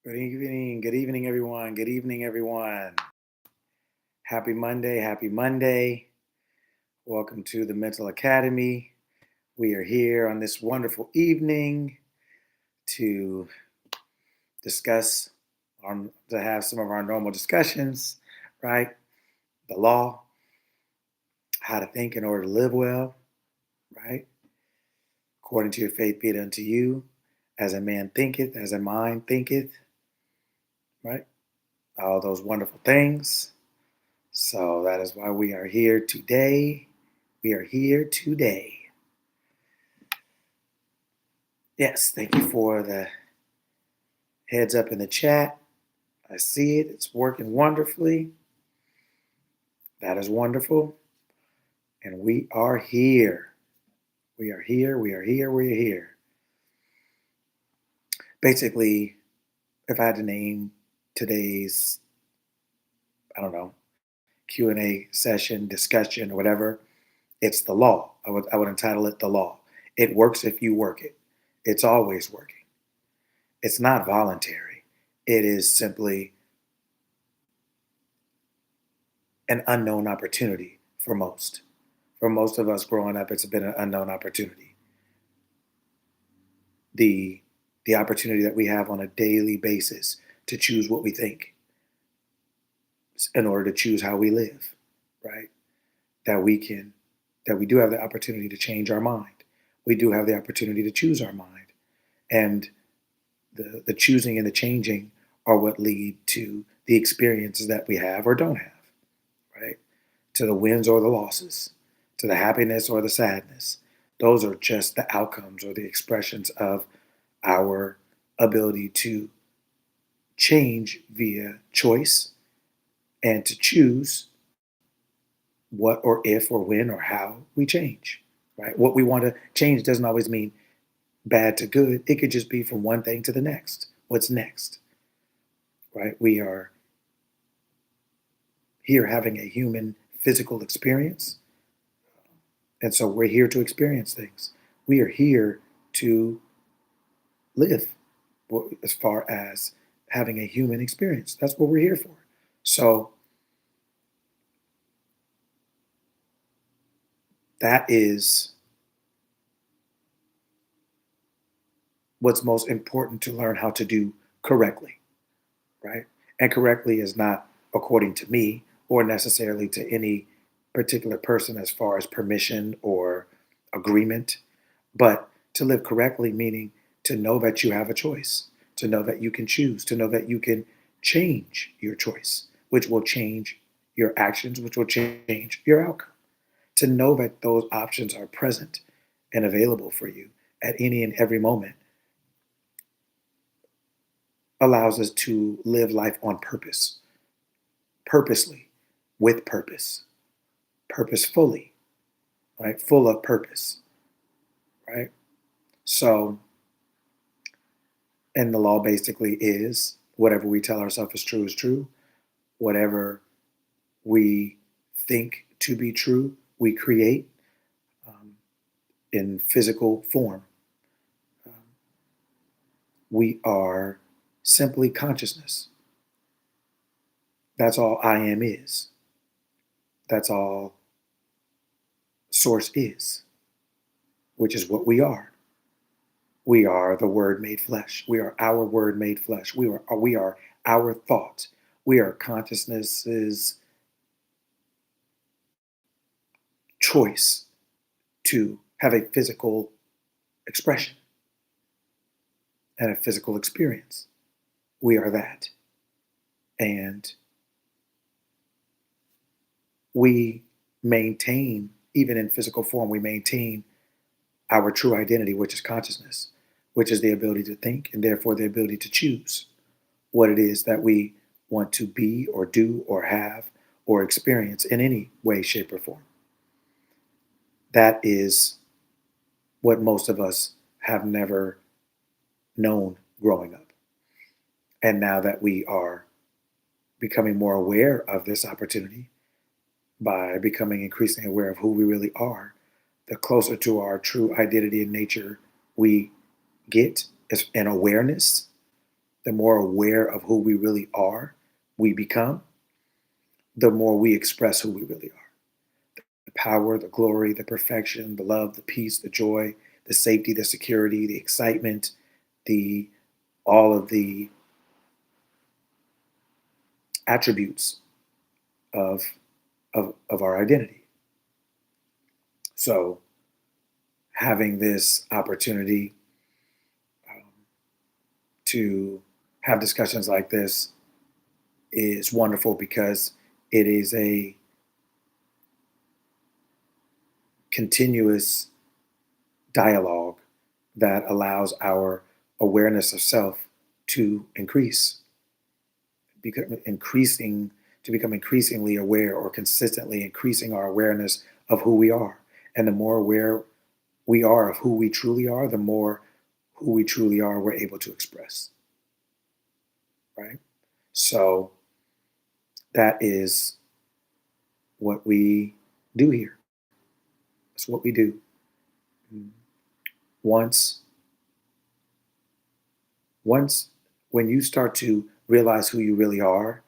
Good evening, everyone. Good evening, everyone. Happy Monday, happy Monday. Welcome to the Mental Academy. We are here on this wonderful evening to discuss, to have some of our normal discussions, right? The law, how to think in order to live well, right? According to your faith be it unto you, as a man thinketh, as a mind thinketh, right? All those wonderful things. So that is why we are here today. We are here today. Yes, thank you for the heads up in the chat. I see it. It's working wonderfully. That is wonderful. And we are here. We are here. We are here. We are here. Basically, if I had to name today's, I don't know, Q&A session, discussion, or whatever, it's the law. I would entitle it the law. It works if you work it. It's always working. It's not voluntary. It is simply an unknown opportunity for most. For most of us growing up, it's been an unknown opportunity. The the opportunity that we have on a daily basis to choose what we think in order to choose how we live, right? That we can that we do have the opportunity to change our mind. We do have the opportunity to choose our mind. And the choosing and the changing are what lead to the experiences that we have or don't have, right? To the wins or the losses, to the happiness or the sadness. Those are just the outcomes or the expressions of our ability to change via choice and to choose what or if or when or how we change, right? What we want to change doesn't always mean bad to good. It could just be from one thing to the next. What's next, right? We are here having a human physical experience. And so we're here to experience things. We are here to live as far as having a human experience. That's what we're here for. So that is what's most important to learn how to do correctly, right? And correctly is not according to me or necessarily to any particular person as far as permission or agreement, but to live correctly, meaning to know that you have a choice, to know that you can choose, to know that you can change your choice, which will change your actions, which will change your outcome. To know that those options are present and available for you at any and every moment allows us to live life on purpose, purposely, with purpose, purposefully, right? Full of purpose, right? So, and the law basically is whatever we tell ourselves is true is true. Whatever we think to be true, we create um, in physical form. Um, we are simply consciousness. That's all I am is. That's all source is, which is what we are. We are the word made flesh. We are our word made flesh. We are our thoughts. We are consciousness's choice to have a physical expression and a physical experience. We are that. And we maintain, even in physical form, we maintain our true identity, which is consciousness, which is the ability to think and therefore the ability to choose what it is that we want to be or do or have or experience in any way, shape, or form. That is what most of us have never known growing up. And now that we are becoming more aware of this opportunity by becoming increasingly aware of who we really are, the closer to our true identity and nature we get as an awareness, the more aware of who we really are we become, the more we express who we really are. The power, the glory, the perfection, the love, the peace, the joy, the safety, the security, the excitement, the all of the attributes of of our identity. So having this opportunity um, to have discussions like this is wonderful because it is a continuous dialogue that allows our awareness of self to increase, become increasing to become increasingly aware or consistently increasing our awareness of who we are. And the more aware we are of who we truly are, the more who we truly are we're able to express, right? So that is what we do here. It's what we do. Mm. Once once when you start to realize who you really are,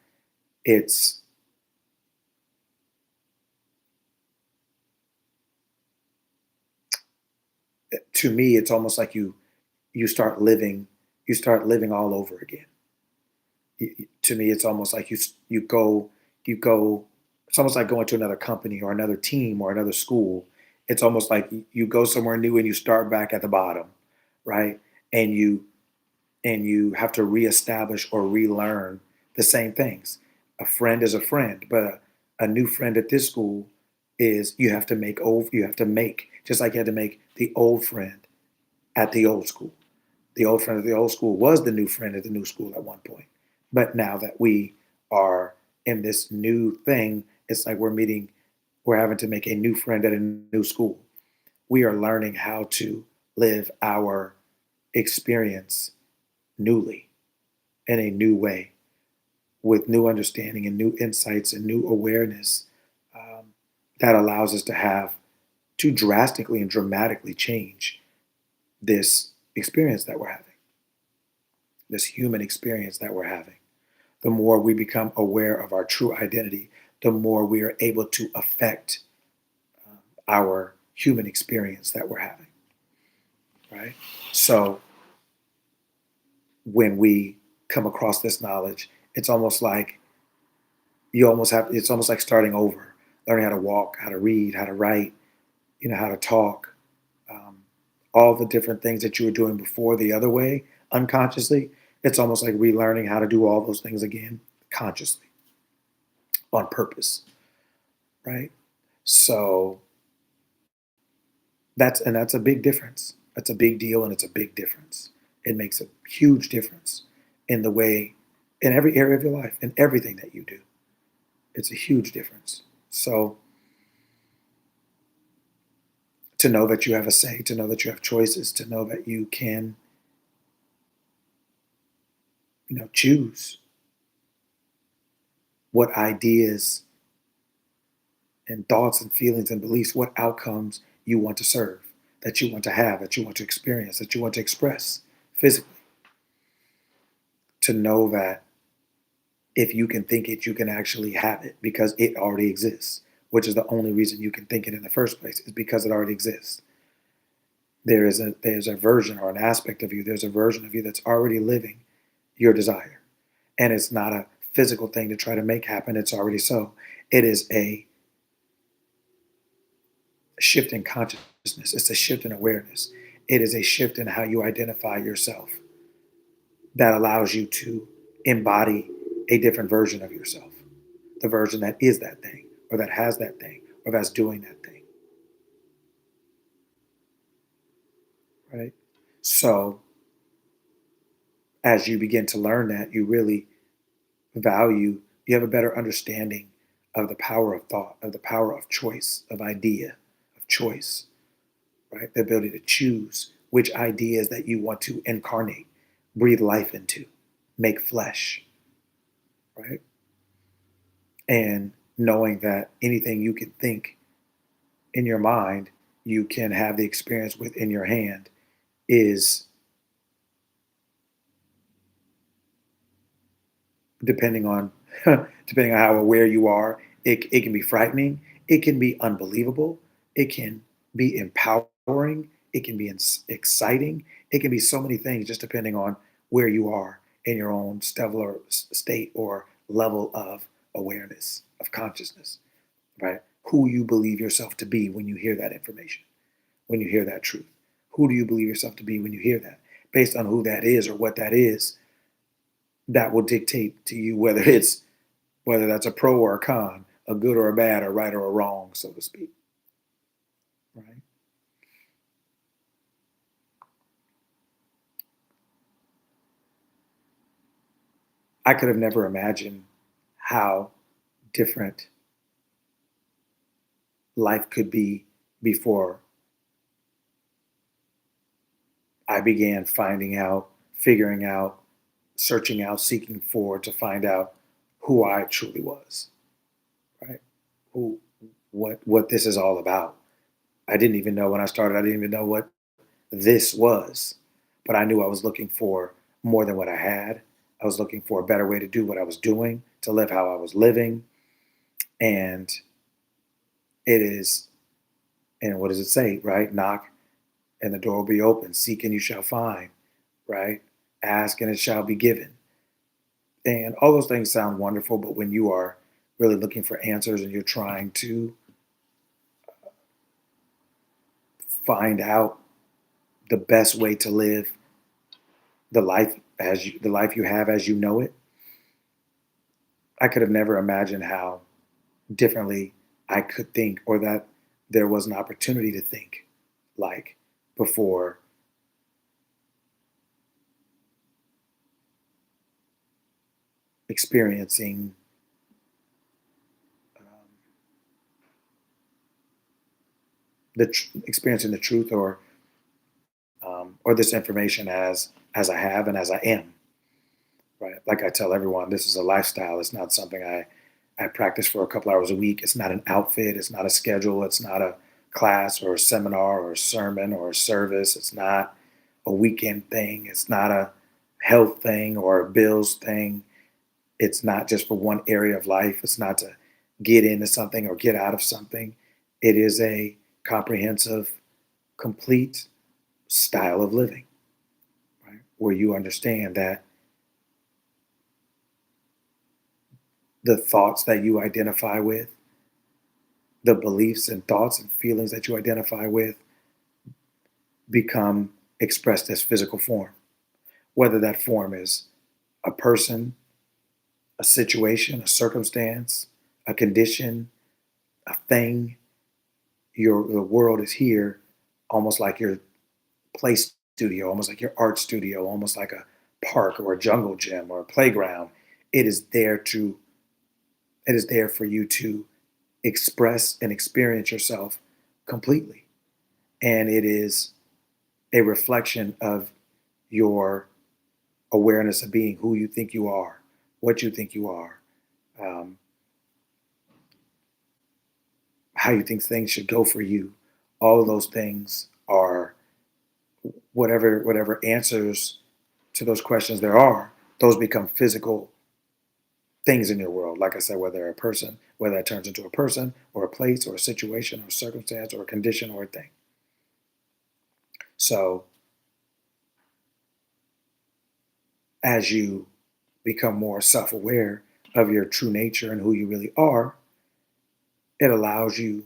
it's to me it's almost like you start living all over again. To me it's almost like you go it's almost like going to another company or another team or another school. It's almost like you go somewhere new and you start back at the bottom, right? And you have to reestablish or relearn the same things. A friend is a friend, but a new friend at this school is you have to make just like you had to make the old friend at the old school. The old friend at the old school was the new friend at the new school at one point. But now that we are in this new thing, it's like we're having to make a new friend at a new school. We are learning how to live our experience newly in a new way with new understanding and new insights and new awareness um, that allows us to have to drastically and dramatically change this experience that we're having, this human experience that we're having. The more we become aware of our true identity, the more we are able to affect our human experience that we're having, right? So when we come across this knowledge, it's almost like it's almost like starting over, learning how to walk, how to read, how to write, how to talk, um, all the different things that you were doing before the other way unconsciously. It's almost like relearning how to do all those things again consciously on purpose, right? So that's a big difference. That's a big deal, and it's a big difference. It makes a huge difference in the way, in every area of your life, in everything that you do. It's a huge difference. So to know that you have a say, to know that you have choices, to know that you can, choose what ideas and thoughts and feelings and beliefs, what outcomes you want to serve, that you want to have, that you want to experience, that you want to express physically. To know that if you can think it, you can actually have it because it already exists, which is the only reason you can think it in the first place, is because it already exists. There's a version or an aspect of you, there's a version of you that's already living your desire. And it's not a physical thing to try to make happen, it's already so. It is a shift in consciousness, it's a shift in awareness. It is a shift in how you identify yourself that allows you to embody a different version of yourself, the version that is that thing, or that has that thing, or that's doing that thing, right? So as you begin to learn that, you really you have a better understanding of the power of thought, of the power of choice, of idea, of choice, right? The ability to choose which ideas that you want to incarnate, breathe life into, make flesh, right? And knowing that anything you can think in your mind, you can have the experience with in your hand is depending on depending on how aware you are. It can be frightening. It can be unbelievable. It can be empowering. It can be exciting. It can be so many things just depending on where you are in your own stellar state or level of awareness, of consciousness, right? Who you believe yourself to be when you hear that information, when you hear that truth. Who do you believe yourself to be when you hear that? Based on who that is or what that is, that will dictate to you whether that's a pro or a con, a good or a bad, a right or a wrong, so to speak. Right? I could have never imagined how different life could be before I began finding out, figuring out, searching out, seeking for to find out who I truly was, right? Who what this is all about. I didn't even know when I started, I didn't even know what this was. But I knew I was looking for more than what I had. I was looking for a better way to do what I was doing, to live how I was living. And it is, and what does it say, right? Knock and the door will be open. Seek and you shall find, right? Ask and it shall be given. And all those things sound wonderful, but when you are really looking for answers and you're trying to find out the best way to live the life you have as you know it, I could have never imagined how differently I could think or that there was an opportunity to think like before experiencing um, experiencing the truth or this information as I have and as I am. Right, like I tell everyone, this is a lifestyle. It's not something I practice for a couple hours a week. It's not an outfit. It's not a schedule. It's not a class or a seminar or a sermon or a service. It's not a weekend thing. It's not a health thing or a bills thing. It's not just for one area of life. It's not to get into something or get out of something. It is a comprehensive, complete style of living, right? Where you understand that the thoughts that you identify with, the beliefs and thoughts and feelings that you identify with become expressed as physical form, whether that form is a person, a situation, a circumstance, a condition, a thing. The world is here almost like your play studio, almost like your art studio, almost like a park or a jungle gym or a playground. It is there to it is there for you to express and experience yourself completely. And it is a reflection of your awareness of being who you think you are, what you think you are, um, how you think things should go for you. All of those things are whatever answers to those questions there are. Those become physical things in your world. Like I said, whether a person, whether it turns into a person or a place or a situation or a circumstance or a condition or a thing. So as you become more self aware of your true nature and who you really are, it allows you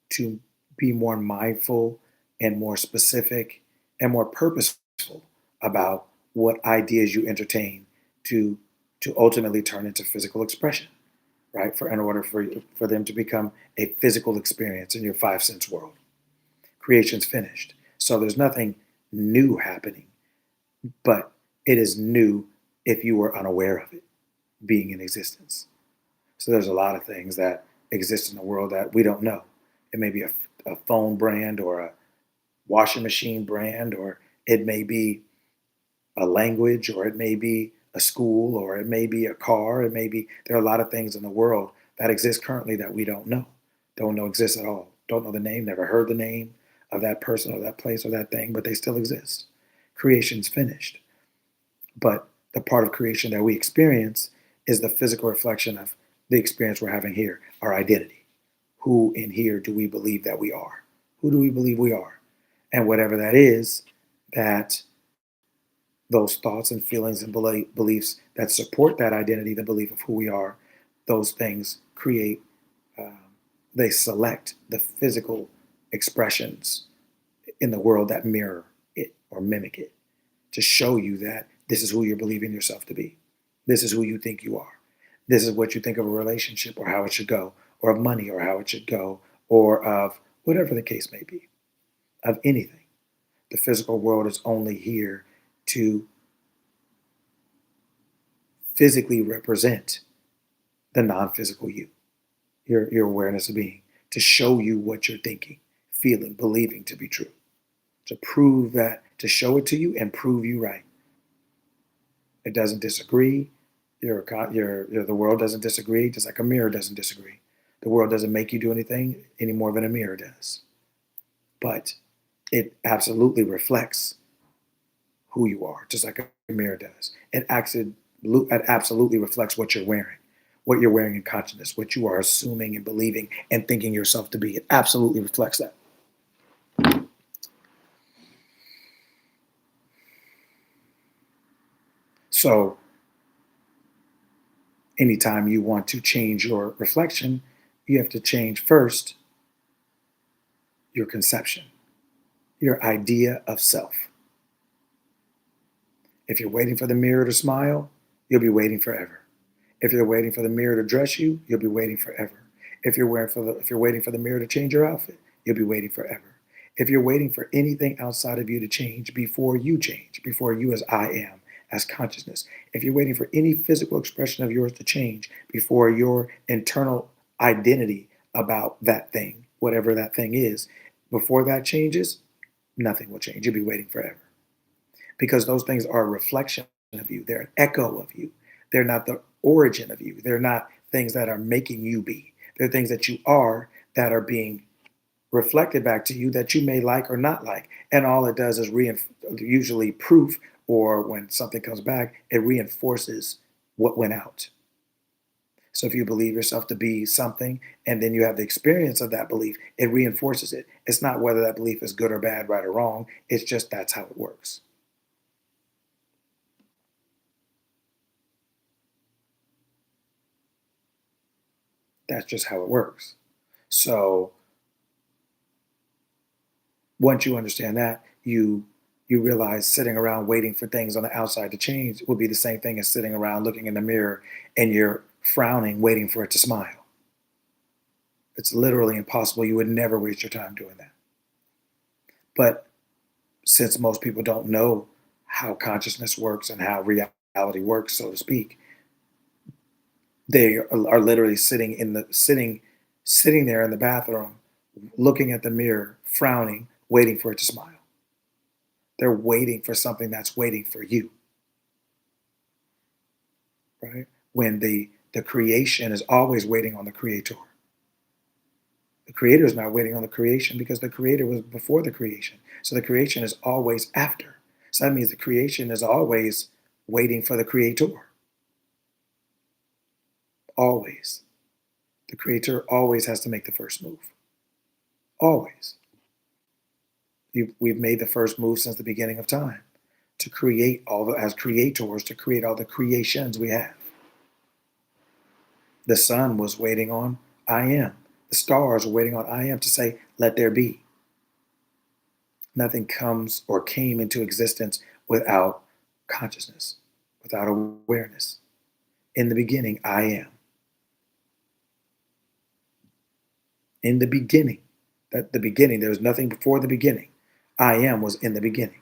to be more mindful and more specific and more purposeful about what ideas you entertain to to ultimately turn into physical expression, right? For in order for them to become a physical experience in your five sense world. Creation's finished. So there's nothing new happening, but it is new if you were unaware of it being in existence. So there's a lot of things that exist in the world that we don't know. It may be a phone brand or a washing machine brand, or it may be a language, or it may be a school, or it may be a car. It may be, there are a lot of things in the world that exist currently that we don't know exist at all, don't know the name, never heard the name of that person or that place or that thing, but they still exist. Creation's finished. But the part of creation that we experience is the physical reflection of the experience we're having here, our identity. Who in here do we believe that we are? Who do we believe we are? And whatever that is, that those thoughts and feelings and beliefs that support that identity, the belief of who we are, those things create, um, they select the physical expressions in the world that mirror it or mimic it to show you that this is who you're believing yourself to be. This is who you think you are. This is what you think of a relationship or how it should go, or of money or how it should go, or of whatever the case may be, of anything. The physical world is only here to physically represent the non physical you, your awareness of being, to show you what you're thinking, feeling, believing to be true, to prove that, to show it to you and prove you right. It doesn't disagree. The world doesn't disagree, just like a mirror doesn't disagree. The world doesn't make you do anything any more than a mirror does. But it absolutely reflects who you are, just like a mirror does. It absolutely reflects what you're wearing in consciousness, what you are assuming and believing and thinking yourself to be. It absolutely reflects that. So, anytime you want to change your reflection, you have to change first your conception, your idea of self. If you're waiting for the mirror to smile, you'll be waiting forever. If you're waiting for the mirror to dress you, you'll be waiting forever. If you're waiting for the mirror to change your outfit, you'll be waiting forever. If you're waiting for anything outside of you to change, before you as I am, as consciousness, if you're waiting for any physical expression of yours to change before your internal identity about that thing, whatever that thing is, before that changes, nothing will change. You'll be waiting forever because those things are a reflection of you. They're an echo of you. They're not the origin of you. They're not things that are making you be. They're things that you are that are being reflected back to you that you may like or not like. And all it does is usually proof, or when something comes back, it reinforces what went out. So if you believe yourself to be something and then you have the experience of that belief, it reinforces it. It's not whether that belief is good or bad, right or wrong. It's just that's how it works. That's just how it works. So once you understand that, you realize sitting around waiting for things on the outside to change would be the same thing as sitting around looking in the mirror and you're frowning, waiting for it to smile. It's literally impossible. You would never waste your time doing that. But since most people don't know how consciousness works and how reality works, so to speak, they are literally sitting there in the bathroom, looking at the mirror, frowning, waiting for it to smile. They're waiting for something that's waiting for you, right? When the creation is always waiting on the creator. The creator is not waiting on the creation because the creator was before the creation. So the creation is always after. So that means the creation is always waiting for the creator. Always. The creator always has to make the first move. Always. We've made the first move since the beginning of time to create as creators, to create all the creations we have. The sun was waiting on I am. The stars were waiting on I am to say, let there be. Nothing comes or came into existence without consciousness, without awareness. In the beginning, I am. In the beginning, there was nothing before the beginning. I am was in the beginning.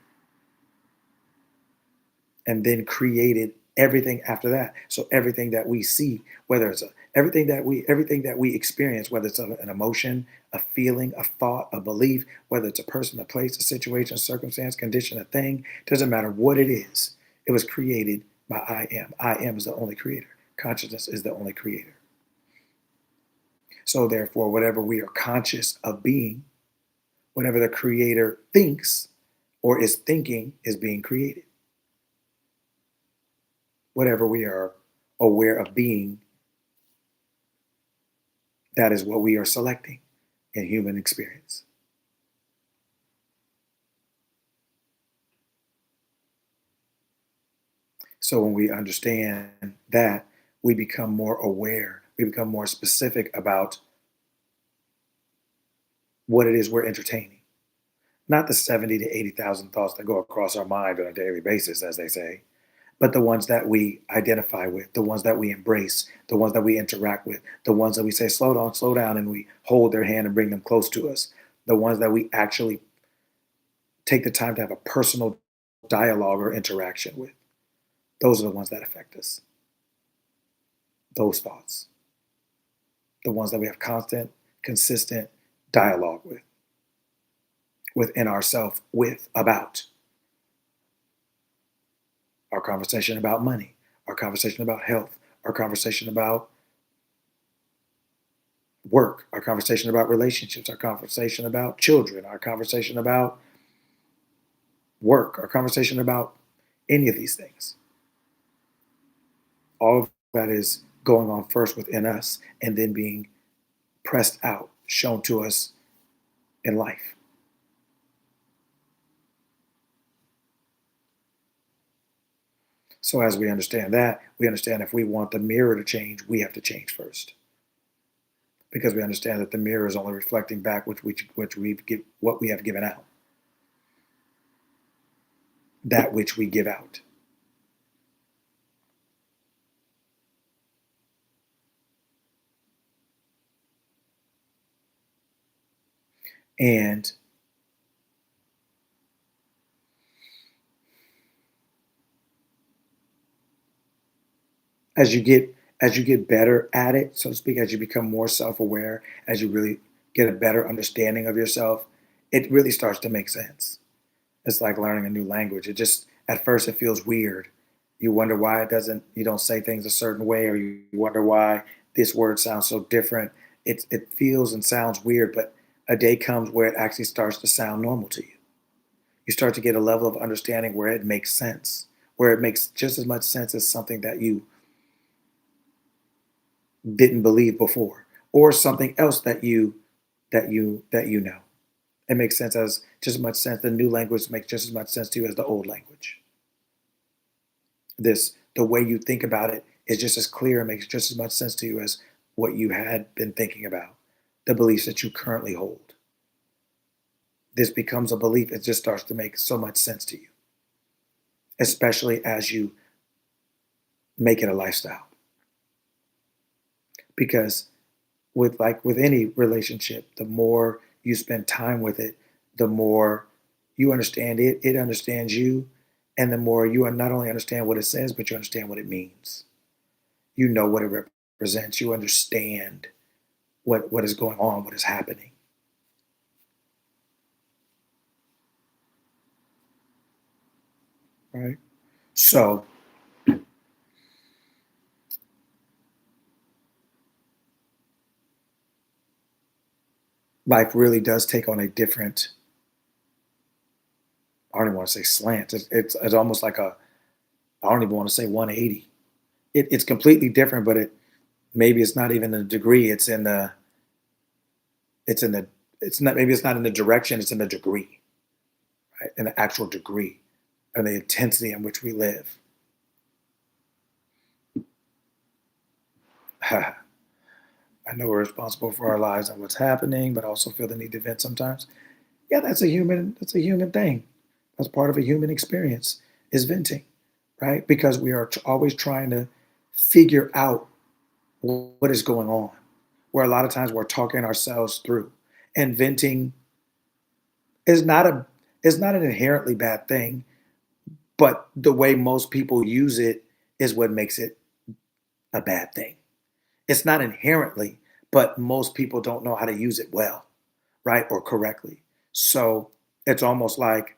And then created everything after that. So everything that we see, whether it's everything that we experience, whether it's an emotion, a feeling, a thought, a belief, whether it's a person, a place, a situation, a circumstance, condition, a thing, doesn't matter what it is. It was created by I am. I am is the only creator. Consciousness is the only creator. So therefore, whatever we are conscious of being, whatever the creator thinks or is thinking is being created. Whatever we are aware of being, that is what we are selecting in human experience. So when we understand that, we become more aware, we become more specific about what it is we're entertaining. Not the 70 to 80,000 thoughts that go across our mind on a daily basis, as they say, but the ones that we identify with, the ones that we embrace, the ones that we interact with, the ones that we say, slow down, and we hold their hand and bring them close to us, the ones that we actually take the time to have a personal dialogue or interaction with. Those are the ones that affect us. Those thoughts, the ones that we have constant, consistent dialogue with, within ourselves, with, about. Our conversation about money, our conversation about health, our conversation about work, our conversation about relationships, our conversation about children, our conversation about work, our conversation about any of these things. All of that is going on first within us and then being pressed out, shown to us in life. So as we understand that, we understand if we want the mirror to change, we have to change first. Because we understand that the mirror is only reflecting back which we've what we have given out. That which we give out. And as you get better at it, so to speak, as you become more self-aware, as you really get a better understanding of yourself, it really starts to make sense. It's like learning a new language. It just at first it feels weird. You wonder why you don't say things a certain way, or you wonder why this word sounds so different. It feels and sounds weird, but a day comes where it actually starts to sound normal to you. You start to get a level of understanding where it makes sense, where it makes just as much sense as something that you didn't believe before, or something else that you know. It makes sense as just as much sense. The new language makes just as much sense to you as the old language. The way you think about it is just as clear and makes just as much sense to you as what you had been thinking about, the beliefs that you currently hold. This becomes a belief. It just starts to make so much sense to you, especially as you make it a lifestyle. Because with any relationship, the more you spend time with it, the more you understand it, it understands you, and the more you not only understand what it says, but you understand what it means. You know what it represents. You understand what is going on, what is happening. Right? So life really does take on a different, I don't even want to say slant. It's almost like I don't even want to say 180. It's completely different, but maybe it's not even a degree. It's in the it's not maybe it's not in the direction, it's in the degree, right? In the actual degree and the intensity in which we live. I know we're responsible for our lives and what's happening, but also feel the need to vent sometimes. Yeah, that's a human thing. That's part of a human experience is venting, right? Because we are always trying to figure out what is going on. Where a lot of times we're talking ourselves through. And venting is not a is not an inherently bad thing, but the way most people use it is what makes it a bad thing. It's not inherently, but most people don't know how to use it well, right? Or correctly. So it's almost like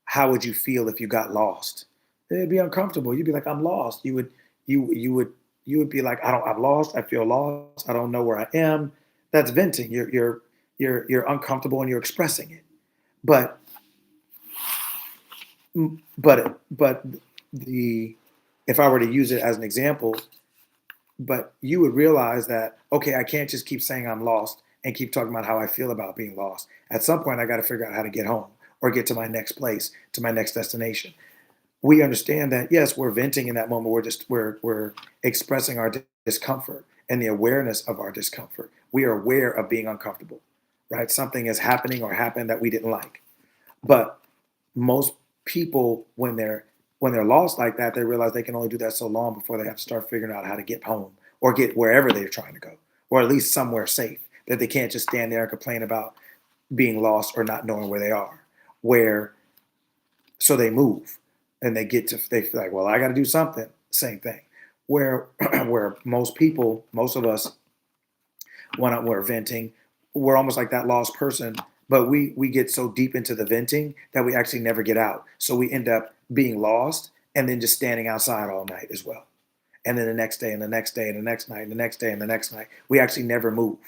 how would you feel if you got lost? It'd be uncomfortable. You'd be like, I'm lost. You would be like, I'm lost. I feel lost. I don't know where I am. That's venting. You're uncomfortable and you're expressing it. But but the if I were to use it as an example, but you would realize that, okay, I can't just keep saying I'm lost and keep talking about how I feel about being lost. At some point, I got to figure out how to get home or get to my next place, to my next destination. We understand that, yes, we're venting in that moment. We're expressing our discomfort and the awareness of our discomfort. We are aware of being uncomfortable, right? Something is happening or happened that we didn't like. But most people, when they're lost like that, they realize they can only do that so long before they have to start figuring out how to get home or get wherever they're trying to go, or at least somewhere safe. That they can't just stand there and complain about being lost or not knowing where they are. Where So they move and they feel like, well, I got to do something. Same thing. Where where most people, most of us, when we're venting, we're almost like that lost person, but we get so deep into the venting that we actually never get out. So we end up being lost and then just standing outside all night as well. And then the next day and the next day and the next night and the next day and the next night, we actually never move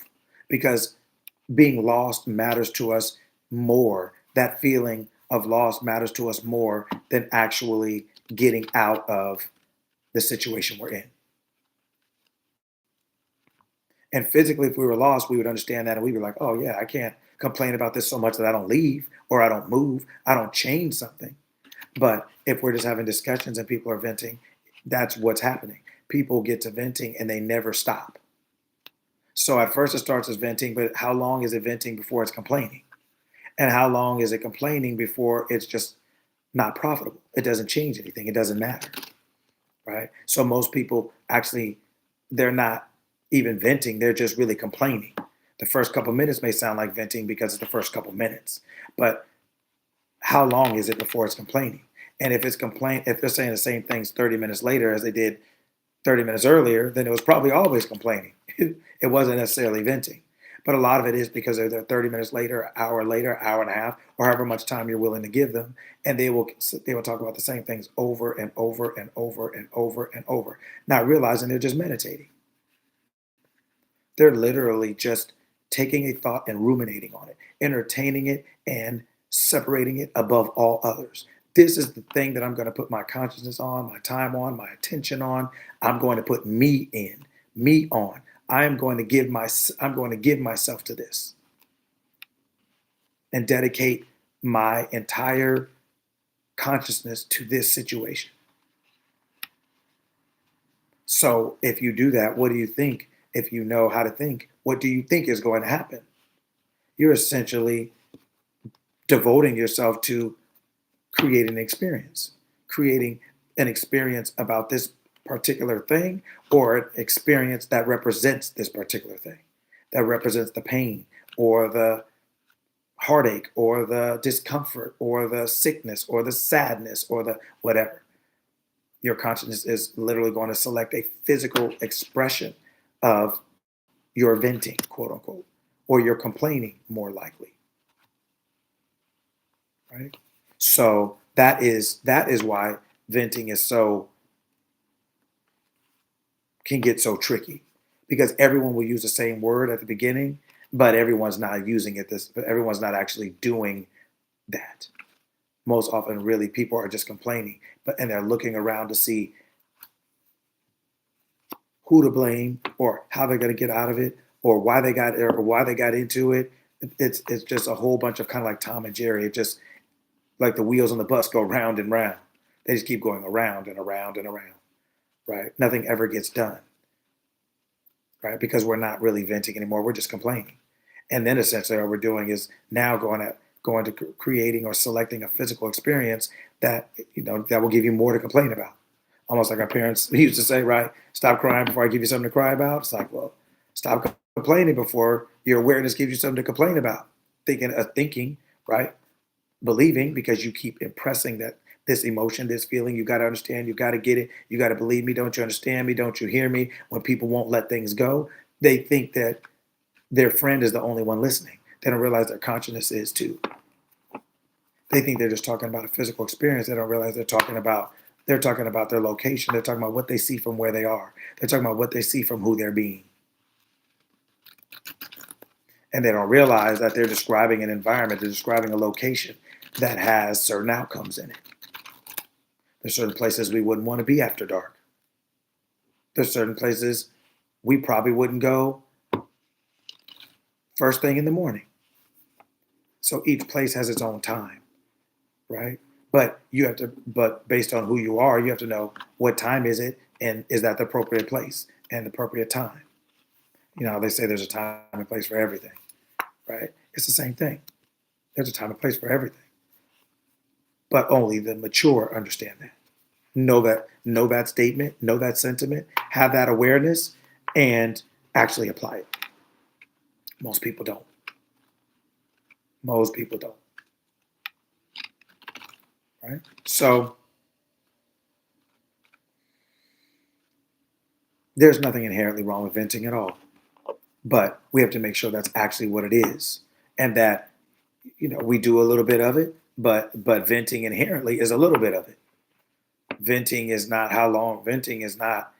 because being lost matters to us more. That feeling of loss matters to us more than actually getting out of the situation we're in. And physically, if we were lost, we would understand that and we'd be like, oh, yeah, I can't complain about this so much that I don't leave or I don't move, I don't change something. But if we're just having discussions and people are venting, that's what's happening. People get to venting and they never stop. So at first it starts as venting, but how long is it venting before it's complaining? And how long is it complaining before it's just not profitable? It doesn't change anything. It doesn't matter, right? So most people actually, they're not even venting. They're just really complaining. The first couple minutes may sound like venting because it's the first couple minutes, but how long is it before it's complaining? And if they're saying the same things 30 minutes later as they did 30 minutes earlier, then it was probably always complaining. It wasn't necessarily venting. But a lot of it is because they're 30 minutes later, hour and a half, or however much time you're willing to give them, and they will talk about the same things over and over and over and over and over, not realizing they're just meditating. They're literally just taking a thought and ruminating on it, entertaining it and separating it above all others. This is the thing that I'm going to put my consciousness on, my time on, my attention on. I'm going to put me in, me on. I'm going to give myself to this and dedicate my entire consciousness to this situation. So if you do that, what do you think? If you know how to think, what do you think is going to happen? You're essentially devoting yourself to creating an experience about this particular thing, or an experience that represents this particular thing, that represents the pain or the heartache or the discomfort or the sickness or the sadness or the whatever. Your consciousness is literally going to select a physical expression of your venting, quote unquote, or your complaining more likely, right? So that is why venting is so can get so tricky, because everyone will use the same word at the beginning, but everyone's not using it but everyone's not actually doing that. Most often really people are just complaining, and they're looking around to see who to blame or how they're going to get out of it or why they got there or why they got into it. It's just a whole bunch of kind of like Tom and Jerry. It just like the wheels on the bus go round and round. They just keep going around and around and around, right? Nothing ever gets done, right? Because we're not really venting anymore. We're just complaining. And then essentially what we're doing is now going to creating or selecting a physical experience that, that will give you more to complain about. Almost like our parents used to say, right? Stop crying before I give you something to cry about. It's like, well, stop complaining before your awareness gives you something to complain about. Thinking, right? Believing, because you keep impressing that this emotion, this feeling, you got to understand, you got to get it, you got to believe me, don't you understand me, don't you hear me? When people won't let things go, they think that their friend is the only one listening. They don't realize their consciousness is too. They think they're just talking about a physical experience. They don't realize they're talking about their location. They're talking about what they see from where they are. They're talking about what they see from who they're being. And they don't realize that they're describing an environment, they're describing a location that has certain outcomes in it. There's certain places we wouldn't want to be after dark. There's certain places we probably wouldn't go first thing in the morning. So each place has its own time, right? But based on who you are, you have to know what time is it and is that the appropriate place and the appropriate time. You know, they say there's a time and place for everything, right? It's the same thing. There's a time and place for everything. But only the mature understand that. Know that statement, know that sentiment, have that awareness, and actually apply it. Most people don't. Most people don't. Right? So there's nothing inherently wrong with venting at all. But we have to make sure that's actually what it is. And that, we do a little bit of it, but venting inherently is a little bit of it. Venting is not how long. Venting is not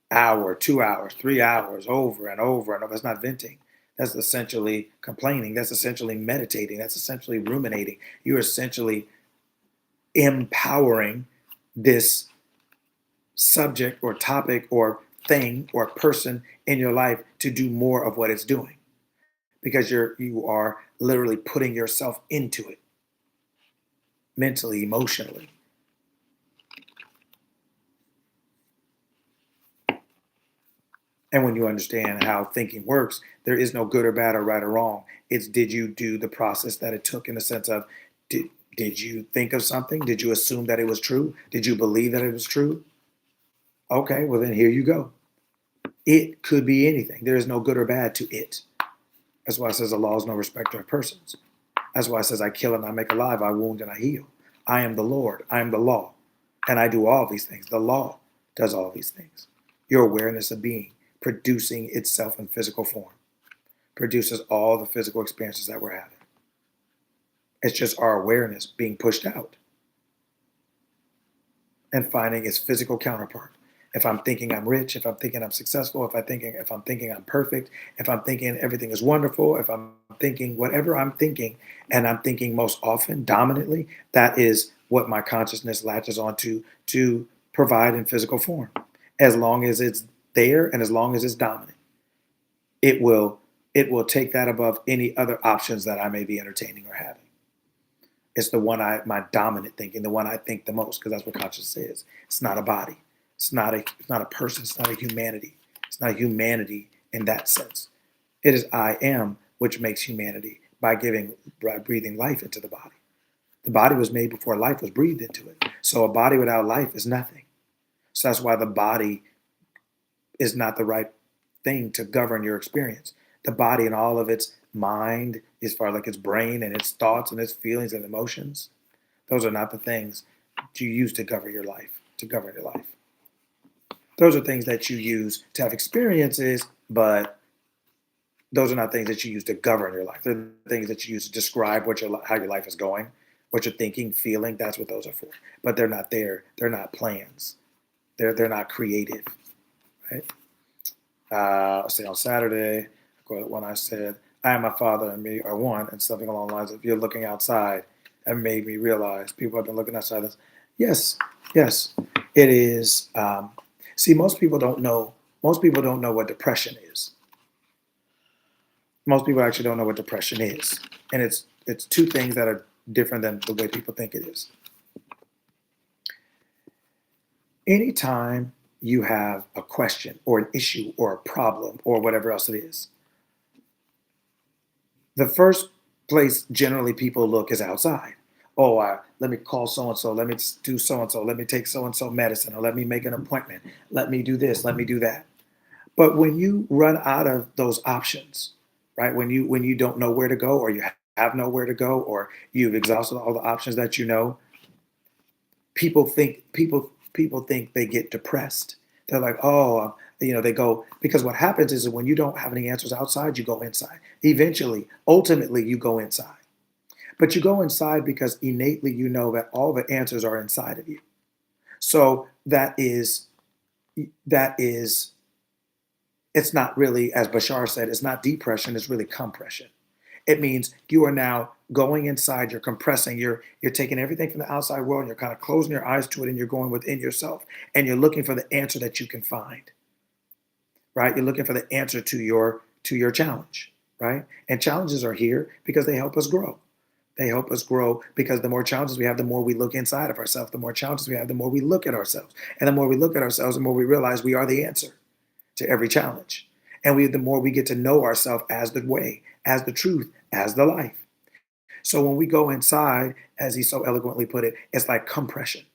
hour, 2 hours, 3 hours, over and over and over. That's not venting. That's essentially complaining. That's essentially meditating. That's essentially ruminating. You're essentially empowering this subject or topic or thing or person in your life to do more of what it's doing because you are literally putting yourself into it mentally, emotionally. And when you understand how thinking works, there is no good or bad or right or wrong. It's did you do the process that it took in the sense of did you think of something? Did you assume that it was true? Did you believe that it was true? Okay, well then here you go. It could be anything. There is no good or bad to it. That's why it says the law is no respecter of persons. That's why it says I kill and I make alive, I wound and I heal. I am the Lord. I am the law. And I do all these things. The law does all these things. Your awareness of being producing itself in physical form produces all the physical experiences that we're having. It's just our awareness being pushed out and finding its physical counterpart. If I'm thinking I'm rich, if I'm thinking I'm successful, if I'm thinking I'm perfect, if I'm thinking everything is wonderful, if I'm thinking whatever I'm thinking, and I'm thinking most often dominantly, that is what my consciousness latches onto to provide in physical form. As long as it's there and as long as it's dominant, it will take that above any other options that I may be entertaining or having. It's my dominant thinking, the one I think the most, because that's what consciousness is. It's not a body. It's not a person. It's not a humanity. It's not humanity in that sense. It is I am, which makes humanity by breathing life into the body. The body was made before life was breathed into it. So a body without life is nothing. So that's why the body is not the right thing to govern your experience. The body and all of its mind, as far like its brain and its thoughts and its feelings and emotions, those are not the things you use to govern your life. Those are things that you use to have experiences, but those are not things that you use to govern your life. They're things that you use to describe how your life is going, what you're thinking, feeling. That's what those are for. But they're not there. They're not plans. They're not creative, right? Let's say on Saturday, when I said, I and my father and me are one, and something along the lines of, you're looking outside, and made me realize people have been looking outside this. Yes, it is. See, most people don't know what depression is. Most people actually don't know what depression is. And it's two things that are different than the way people think it is. Anytime you have a question or an issue or a problem or whatever else it is, the first place generally people look is outside. Oh, let me call so-and-so, let me do so-and-so, let me take so-and-so medicine, or let me make an appointment, let me do this, let me do that. But when you run out of those options, right, when you don't know where to go, or you have nowhere to go, or you've exhausted all the options that you know, people think they get depressed. They're like, oh, they go, because what happens is that when you don't have any answers outside, you go inside. Eventually, ultimately, you go inside. But you go inside because innately you know that all the answers are inside of you. So that is, it's not really, as Bashar said, it's not depression, it's really compression. It means you are now going inside, you're compressing, you're taking everything from the outside world and you're kind of closing your eyes to it and you're going within yourself and you're looking for the answer that you can find, right? You're looking for the answer to your challenge, right? And challenges are here because they help us grow. They help us grow because the more challenges we have, the more we look inside of ourselves. The more challenges we have, the more we look at ourselves. And the more we look at ourselves, the more we realize we are the answer to every challenge. And the more we get to know ourselves as the way, as the truth, as the life. So when we go inside, as he so eloquently put it, it's like compression.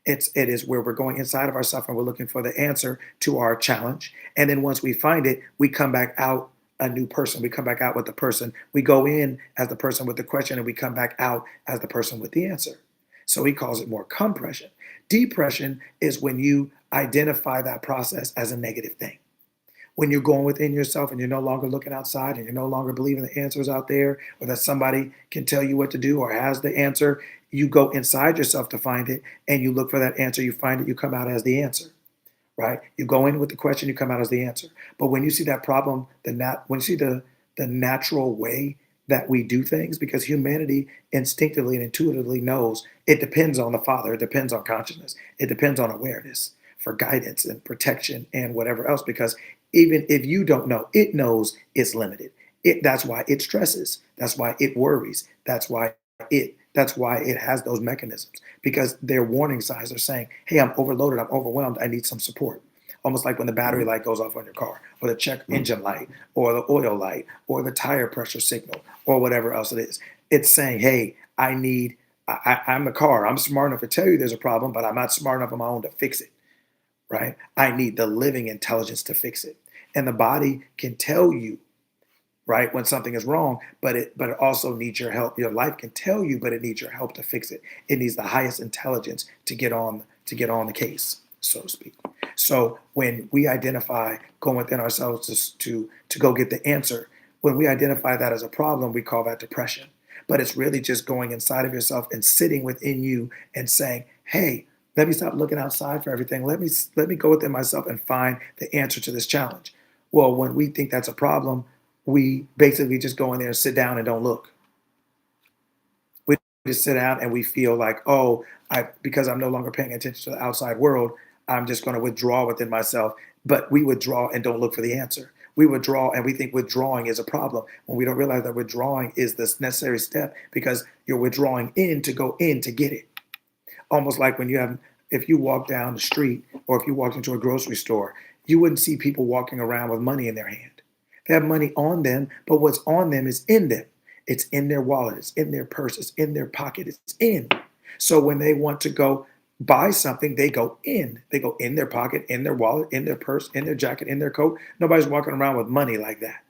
It is where we're going inside of ourselves and we're looking for the answer to our challenge. And then once we find it, we come back out a new person. We come back out with the person. We go in as the person with the question and we come back out as the person with the answer. So he calls it more compression. Depression is when you identify that process as a negative thing. When you're going within yourself and you're no longer looking outside and you're no longer believing the answers out there or that somebody can tell you what to do or has the answer, you go inside yourself to find it and you look for that answer, you find it, you come out as the answer, right? You go in with the question, you come out as the answer. But when you see that problem, when you see the natural way that we do things, because humanity instinctively and intuitively knows it depends on the Father, it depends on consciousness, it depends on awareness for guidance and protection and whatever else. Because even if you don't know, it knows it's limited. That's why it stresses. That's why it worries. That's why it has those mechanisms because their warning signs are saying, hey, I'm overloaded, I'm overwhelmed, I need some support. Almost like when the battery light goes off on your car, or the check engine light, or the oil light, or the tire pressure signal, or whatever else it is. It's saying, hey, I'm the car. I'm smart enough to tell you there's a problem, but I'm not smart enough on my own to fix it, right? I need the living intelligence to fix it. And the body can tell you, right, when something is wrong, but it also needs your help. Your life can tell you, but it needs your help to fix it. It needs the highest intelligence to get on the case, so to speak. So when we identify going within ourselves to go get the answer, when we identify that as a problem, we call that depression. But it's really just going inside of yourself and sitting within you and saying, hey, let me stop looking outside for everything. Let me go within myself and find the answer to this challenge. Well, when we think that's a problem, we basically just go in there and sit down and don't look. We just sit down and we feel like, oh, because I'm no longer paying attention to the outside world, I'm just going to withdraw within myself. But we withdraw and don't look for the answer. We withdraw and we think withdrawing is a problem when we don't realize that withdrawing is this necessary step because you're withdrawing in to go in to get it. Almost like if you walk down the street or if you walked into a grocery store, you wouldn't see people walking around with money in their hand. They have money on them, but what's on them is in them. It's in their wallet, it's in their purse, it's in their pocket, it's in. So when they want to go buy something, they go in. They go in their pocket, in their wallet, in their purse, in their jacket, in their coat. Nobody's walking around with money like that.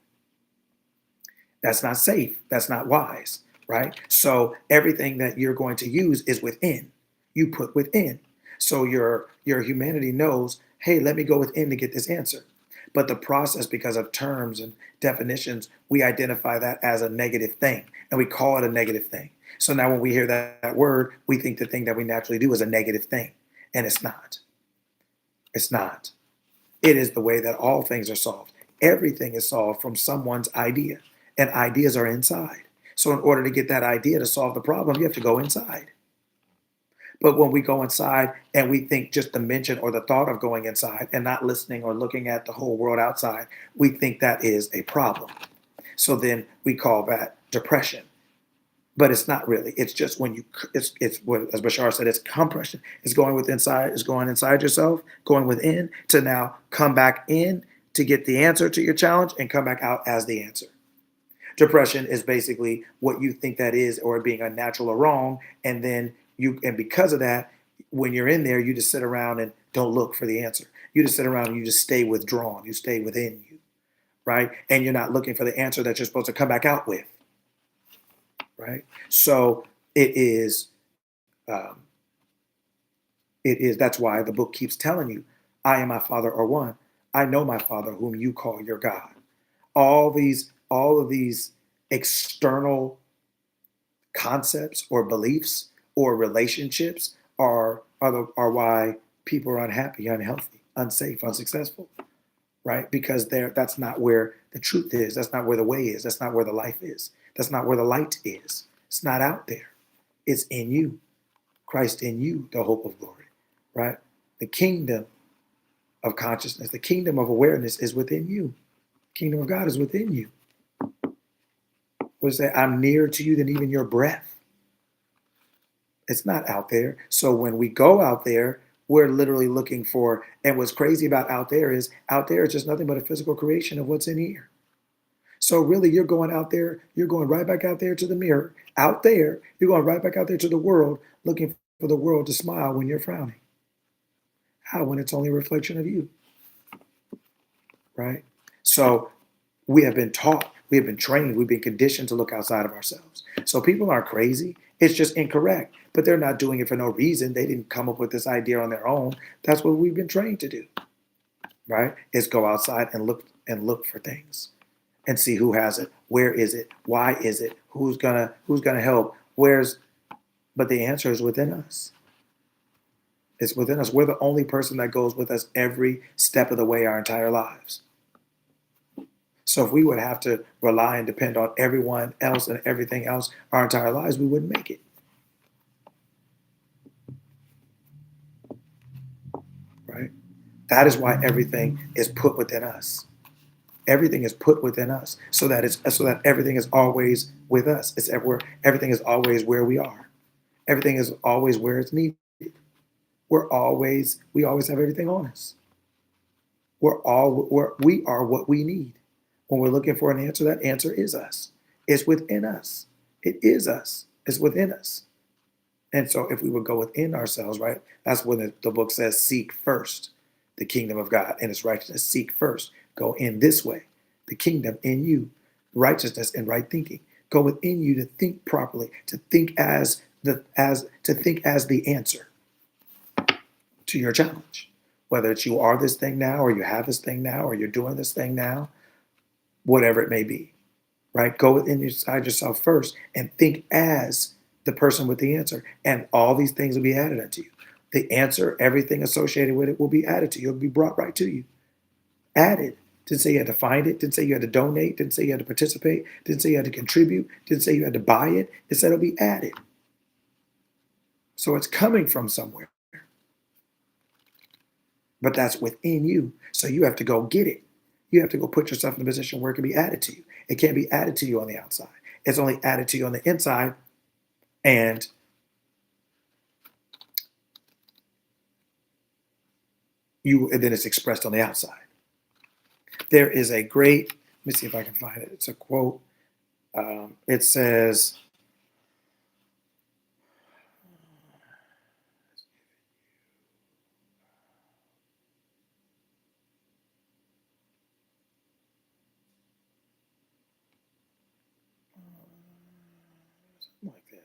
That's not safe. That's not wise, right? So everything that you're going to use is within. You put within. So your humanity knows, hey, let me go within to get this answer. But the process, because of terms and definitions, we identify that as a negative thing and we call it a negative thing. So now when we hear that word, we think the thing that we naturally do is a negative thing. And it's not. It's not. It is the way that all things are solved. Everything is solved from someone's idea, and ideas are inside. So in order to get that idea to solve the problem, you have to go inside. But when we go inside and we think just the mention or the thought of going inside and not listening or looking at the whole world outside, we think that is a problem. So then we call that depression. But it's not really. It's just when it's what, as Bashar said, it's compression. It's going it's going inside yourself, going within to now come back in to get the answer to your challenge and come back out as the answer. Depression is basically what you think that is or being unnatural or wrong. And because of that, when you're in there, you just sit around and don't look for the answer. You just sit around and you just stay withdrawn. You stay within you, right? And you're not looking for the answer that you're supposed to come back out with, right? So um, that's why the book keeps telling you, I and my Father are one. I know my Father whom you call your God. All of these external concepts or beliefs or relationships are why people are unhappy, unhealthy, unsafe, unsuccessful, right? Because that's not where the truth is. That's not where the way is. That's not where the life is. That's not where the light is. It's not out there. It's in you. Christ in you, the hope of glory, right? The kingdom of consciousness, the kingdom of awareness is within you. Kingdom of God is within you. What does it say? I'm nearer to you than even your breath. It's not out there. So when we go out there, we're literally looking for, and what's crazy about out there is just nothing but a physical creation of what's in here. So really you're going out there, you're going right back out there to the mirror, out there, you're going right back out there to the world, looking for the world to smile when you're frowning. How? When it's only a reflection of you, right? So we have been taught, we have been trained, we've been conditioned to look outside of ourselves. So people aren't crazy. It's just incorrect, but they're not doing it for no reason. They didn't come up with this idea on their own. That's what we've been trained to do, right? Is go outside and look for things and see who has it, where is it, why is it, who's gonna help, but the answer is within us. It's within us. We're the only person that goes with us every step of the way our entire lives. So if we would have to rely and depend on everyone else and everything else our entire lives, we wouldn't make it. Right? That is why everything is put within us. Everything is put within us so that everything is always with us. Everything is always where we are. Everything is always where it's needed. We always have everything on us. We are what we need. When we're looking for an answer, that answer is us. It's within us. It is us. It's within us. And so if we would go within ourselves, right, that's when the book says, seek first the kingdom of God and its righteousness. Seek first. Go in this way. The kingdom in you, righteousness and right thinking. Go within you to think properly, to think as the answer to your challenge. Whether it's you are this thing now, or you have this thing now, or you're doing this thing now, whatever it may be, right? Go within inside yourself first and think as the person with the answer, and all these things will be added unto you. The answer, everything associated with it will be added to you. It'll be brought right to you. Added. Didn't say you had to find it. Didn't say you had to donate. Didn't say you had to participate. Didn't say you had to contribute. Didn't say you had to buy it. It said it'll be added. So it's coming from somewhere. But that's within you. So you have to go get it. You have to go put yourself in a position where it can be added to you. It can't be added to you on the outside. It's only added to you on the inside, and then it's expressed on the outside. There is a great, let me see if I can find it. It's a quote. It says, something like that.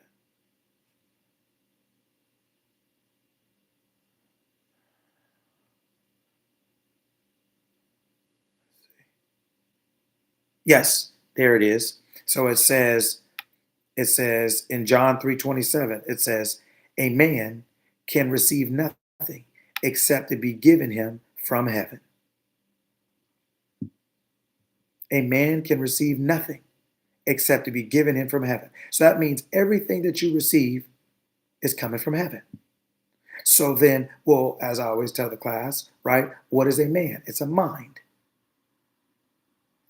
Yes, there it is. So it says in John 3:27, it says, a man can receive nothing except to be given him from heaven. A man can receive nothing except to be given him from heaven. So that means everything that you receive is coming from heaven. So then, well, as I always tell the class, right? What is a man? It's a mind.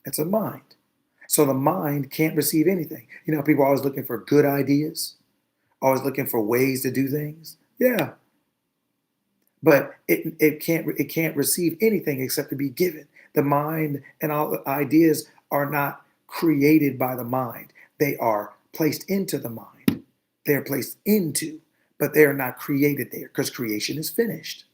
It's a mind. So the mind can't receive anything. You know, people are always looking for good ideas, always looking for ways to do things. Yeah. But it can't receive anything except to be given. The mind and all the ideas are not created by the mind. They are placed into the mind. They are placed into, but they are not created there because creation is finished.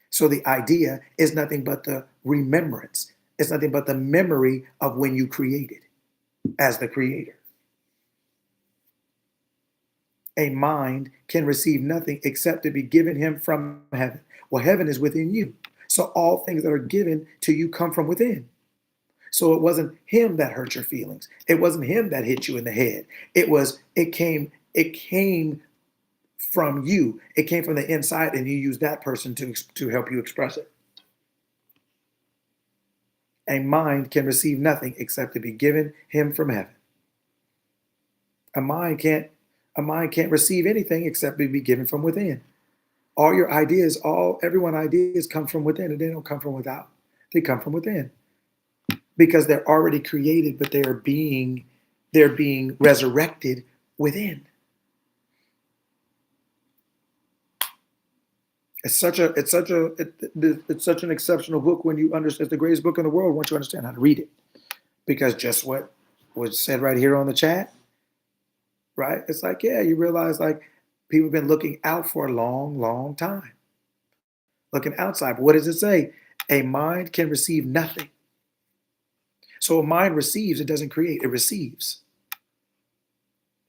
So the idea is nothing but the remembrance. It's nothing but the memory of when you created as the creator. A mind can receive nothing except to be given him from heaven. Well, heaven is within you. So all things that are given to you come from within. So it wasn't him that hurt your feelings. It wasn't him that hit you in the head. It came from you. It came from the inside, and you used that person to help you express it. A mind can receive nothing except to be given him from heaven. A mind can't a mind can't receive anything except to be given from within. All your ideas, everyone ideas come from within, and they don't come from without. They come from within because they're already created, but they're being resurrected within. It's such an exceptional book when you understand. It's the greatest book in the world once you understand how to read it. Because just what was said right here on the chat, right? It's like, yeah, you realize like people have been looking out for a long, long time, looking outside. But what does it say? A mind can receive nothing. So a mind receives, it doesn't create, it receives.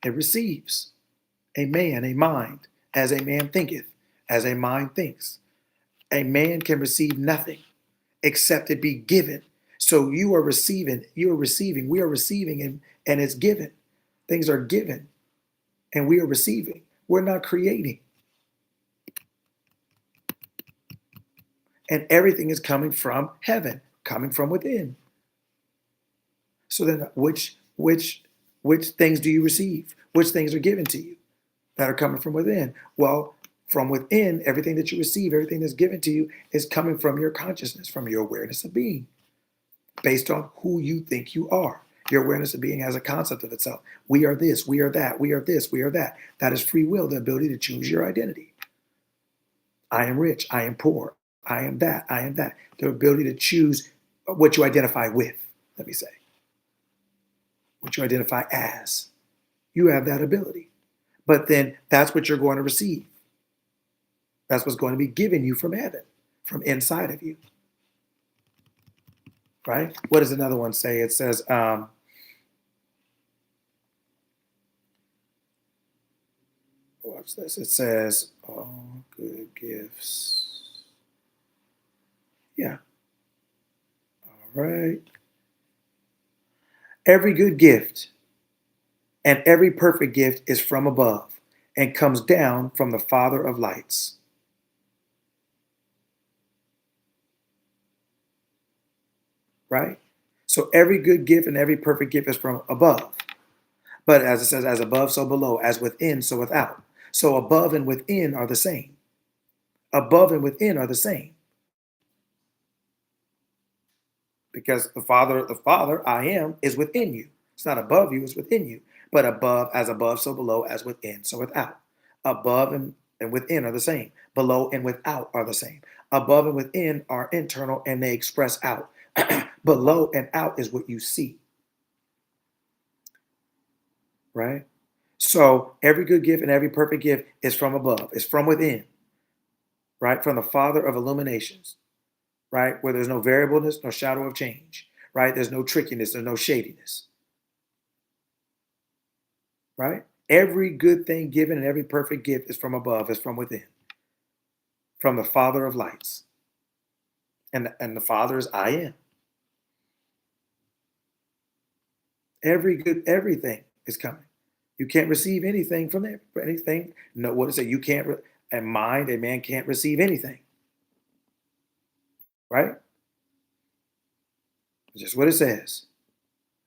It receives. A mind, as a man thinketh, as a mind thinks. A man can receive nothing except it be given. So you are receiving, we are receiving, and it's given. Things are given, and we are receiving. We're not creating. And everything is coming from heaven, coming from within. So then which things do you receive? Which things are given to you that are coming from within? Well, from within, everything that you receive, everything that's given to you is coming from your consciousness, from your awareness of being, based on who you think you are. Your awareness of being has a concept of itself. We are this, we are that, we are this, we are that. That is free will, the ability to choose your identity. I am rich, I am poor, I am that, I am that. The ability to choose what you identify with, let me say, what you identify as. You have that ability. But then that's what you're going to receive. That's what's going to be given you from heaven, from inside of you. Right? What does another one say? It says, watch this. It says, all good gifts. Yeah. All right. Every good gift and every perfect gift is from above and comes down from the Father of lights. Right? So every good gift and every perfect gift is from above. But as it says, as above, so below, as within, so without. So above and within are the same. Above and within are the same. Because the Father, I am, is within you. It's not above you, it's within you. But above, so below, as within, so without. Above and within are the same. Below and without are the same. Above and within are internal and they express out. Below and out is what you see. Right? So every good gift and every perfect gift is from above, it's from within, right? From the Father of illuminations, right? Where there's no variableness, no shadow of change, right? There's no trickiness, there's no shadiness, right? Every good thing given and every perfect gift is from above, is from within, from the Father of lights. And the Father is I am. Everything is coming. You can't receive anything from there. Anything. No, what is it? You can't. A man can't receive anything. Right? Just what it says.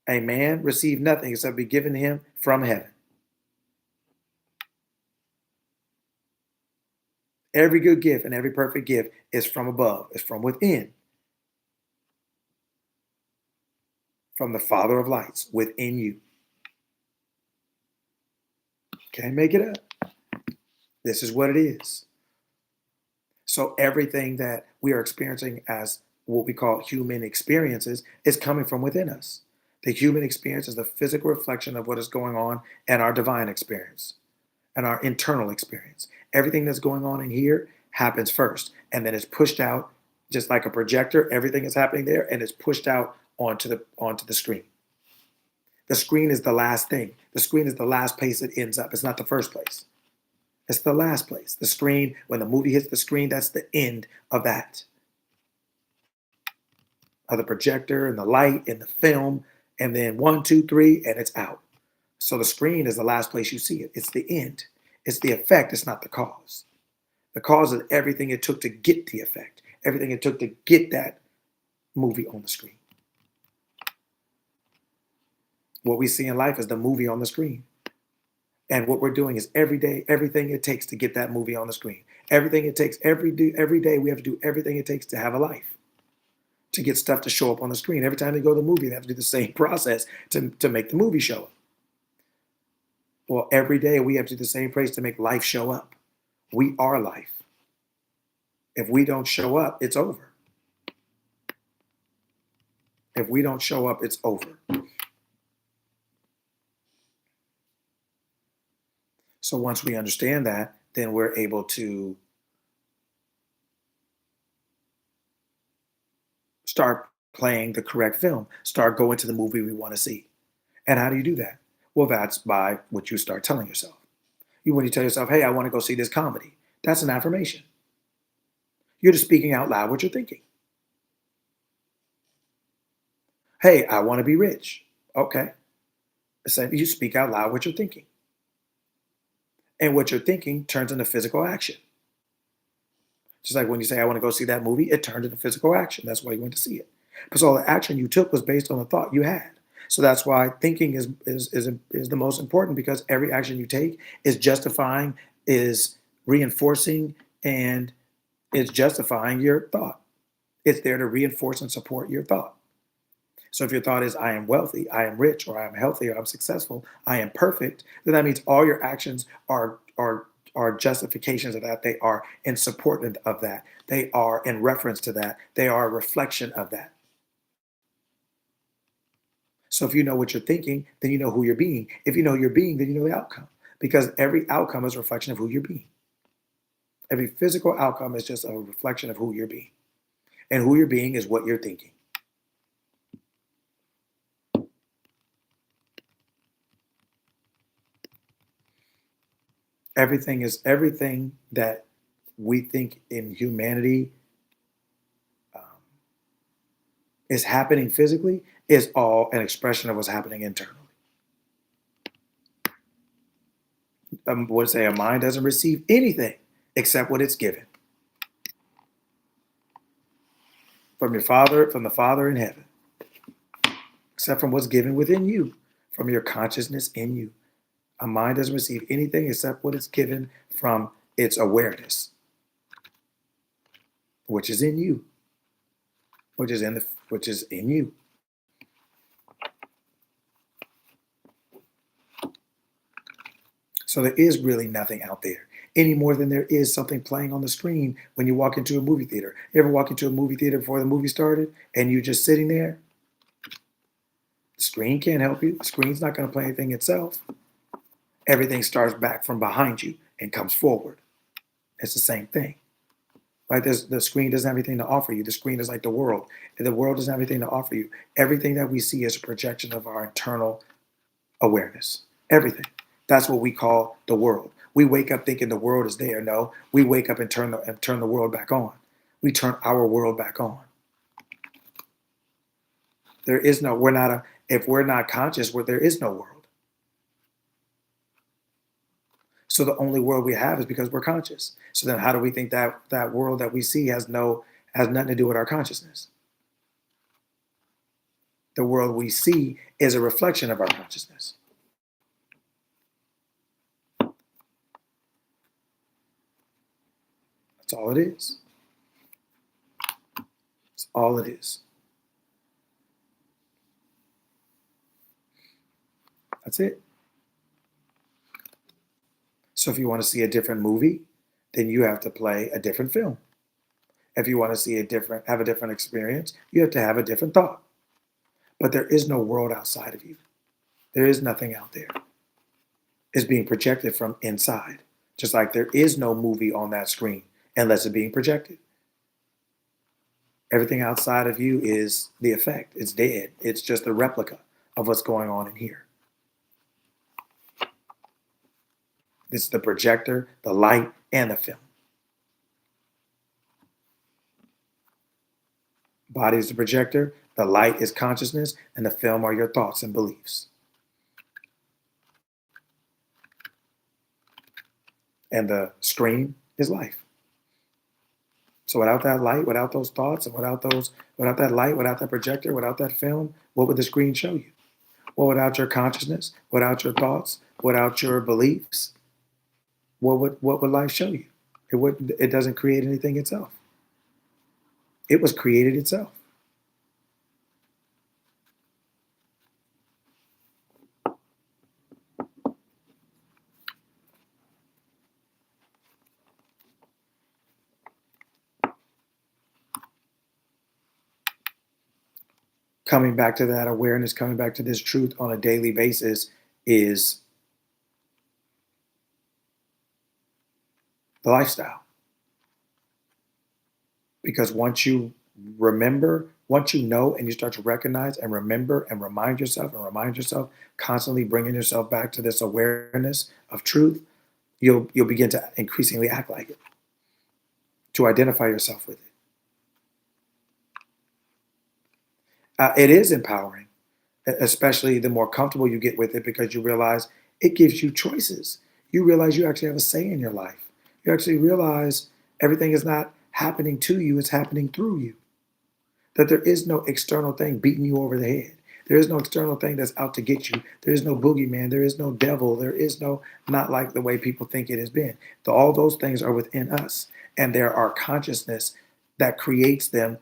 A man received nothing except be given him from heaven. Every good gift and every perfect gift is from above. It's from within. From the Father of lights within you. Can't make it up. This is what it is. So everything that we are experiencing as what we call human experiences is coming from within us. The human experience is the physical reflection of what is going on in our divine experience and our internal experience. Everything that's going on in here happens first, and then it's pushed out just like a projector. Everything is happening there, and it's pushed out onto the screen. The screen is the last thing. The screen is the last place it ends up. It's not the first place. It's the last place. The screen, when the movie hits the screen, that's the end of that. Of the projector and the light and the film, and then 1, 2, 3, and it's out. So the screen is the last place you see it. It's the end. It's the effect. It's not the cause. The cause is everything it took to get the effect. Everything it took to get that movie on the screen. What we see in life is the movie on the screen. And what we're doing is every day, everything it takes to get that movie on the screen. Everything it takes every day we have to do everything it takes to have a life, to get stuff to show up on the screen. Every time they go to the movie, they have to do the same process to make the movie show up. Well, every day we have to do the same place to make life show up. We are life. If we don't show up, it's over. If we don't show up, it's over. So once we understand that, then we're able to start playing the correct film, start going to the movie we want to see. And how do you do that? Well, that's by what you start telling yourself. When you tell yourself, hey, I want to go see this comedy, that's an affirmation. You're just speaking out loud what you're thinking. Hey, I want to be rich. Okay. So you speak out loud what you're thinking. And what you're thinking turns into physical action. Just like when you say, I want to go see that movie, it turned into physical action. That's why you went to see it. Because all the action you took was based on the thought you had. So that's why thinking is the most important, because every action you take is justifying, is reinforcing, and it's justifying your thought. It's there to reinforce and support your thought. So if your thought is, I am wealthy, I am rich, or I am healthy, or I'm successful, I am perfect, then that means all your actions are justifications of that. They are in support of that. They are in reference to that. They are a reflection of that. So if you know what you're thinking, then you know who you're being. If you know you're being, then you know the outcome. Because every outcome is a reflection of who you're being. Every physical outcome is just a reflection of who you're being. And who you're being is what you're thinking. Everything that we think in humanity um, is happening physically is all an expression of what's happening internally. Would say a mind doesn't receive anything except what it's given from the Father in heaven, except from what's given within you, from your consciousness in you. A mind doesn't receive anything except what it's given from its awareness, which is in you, which is in you. So there is really nothing out there any more than there is something playing on the screen when you walk into a movie theater. You ever walk into a movie theater before the movie started and you're just sitting there? The screen can't help you. The screen's not going to play anything itself. Everything starts back from behind you and comes forward. It's the same thing. Right? The screen doesn't have anything to offer you. The screen is like the world. And the world doesn't have anything to offer you. Everything that we see is a projection of our internal awareness. Everything. That's what we call the world. We wake up thinking the world is there. No, we wake up and turn the world back on. We turn our world back on. There is no, if we're not conscious, there is no world. So the only world we have is because we're conscious. So then how do we think that world that we see has nothing to do with our consciousness? The world we see is a reflection of our consciousness. That's all it is. That's all it is. That's it. So if you want to see a different movie, then you have to play a different film. If you want to have a different experience, you have to have a different thought. But there is no world outside of you. There is nothing out there. It's being projected from inside. Just like there is no movie on that screen unless it's being projected. Everything outside of you is the effect. It's dead. It's just a replica of what's going on in here. This is the projector, the light, and the film. Body is the projector, the light is consciousness, and the film are your thoughts and beliefs. And the screen is life. So without that light, without those thoughts, and without that light, without that projector, without that film, what would the screen show you? Well, without your consciousness, without your thoughts, without your beliefs, what would life show you? It doesn't create anything itself. It was created itself. Coming back to that awareness, coming back to this truth on a daily basis is the lifestyle. Because once you know and you start to recognize and remember and remind yourself, constantly bringing yourself back to this awareness of truth, you'll begin to increasingly act like it, to identify yourself with it. It is empowering, especially the more comfortable you get with it, because you realize it gives you choices. You realize you actually have a say in your life. You actually realize everything is not happening to you, it's happening through you. That there is no external thing beating you over the head. There is no external thing that's out to get you. There is no boogeyman. There is no devil. There is no not like the way people think it has been. All those things are within us. And there are consciousness that creates them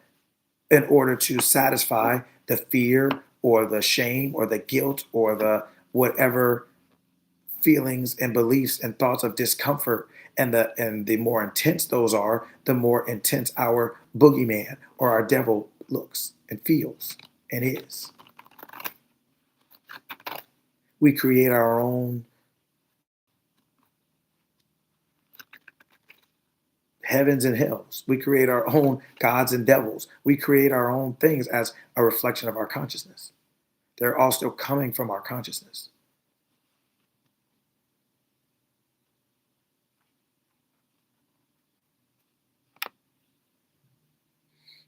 in order to satisfy the fear or the shame or the guilt or the whatever feelings and beliefs and thoughts of discomfort, and the more intense those are, the more intense our boogeyman or our devil looks and feels and is. We create our own heavens and hells. We create our own gods and devils. We create our own things as a reflection of our consciousness. They're all still coming from our consciousness.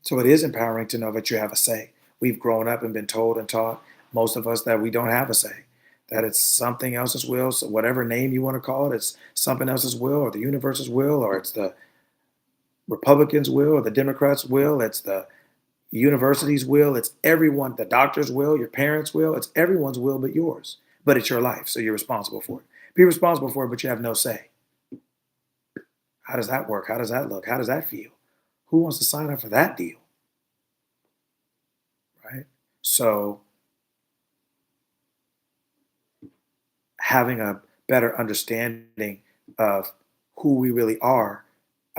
So it is empowering to know that you have a say. We've grown up and been told and taught, most of us, that we don't have a say, that it's something else's will. So whatever name you want to call it, it's something else's will, or the universe's will, or it's the Republicans' will, or the Democrats' will, it's the university's will, it's everyone, the doctor's will, your parents' will, it's everyone's will but yours. But it's your life, so you're responsible for it. Be responsible for it, but you have no say. How does that work? How does that look? How does that feel? Who wants to sign up for that deal? Right? So having a better understanding of who we really are,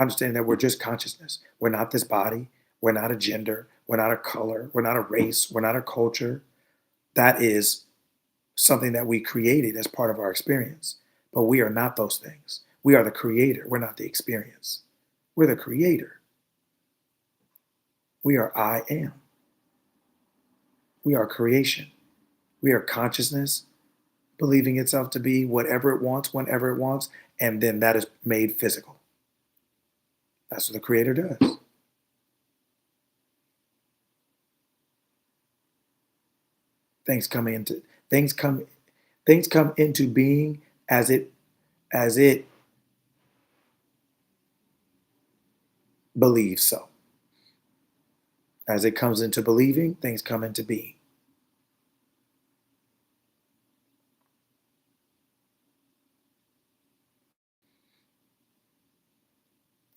understanding that we're just consciousness. We're not this body, we're not a gender, we're not a color, we're not a race, we're not a culture. That is something that we created as part of our experience. But we are not those things. We are the creator, we're not the experience. We're the creator. We are I am. We are creation. We are consciousness believing itself to be whatever it wants, whenever it wants, and then that is made physical. That's what the creator does. Things come into things come things come into being as it believes so. As it comes into believing, things come into being.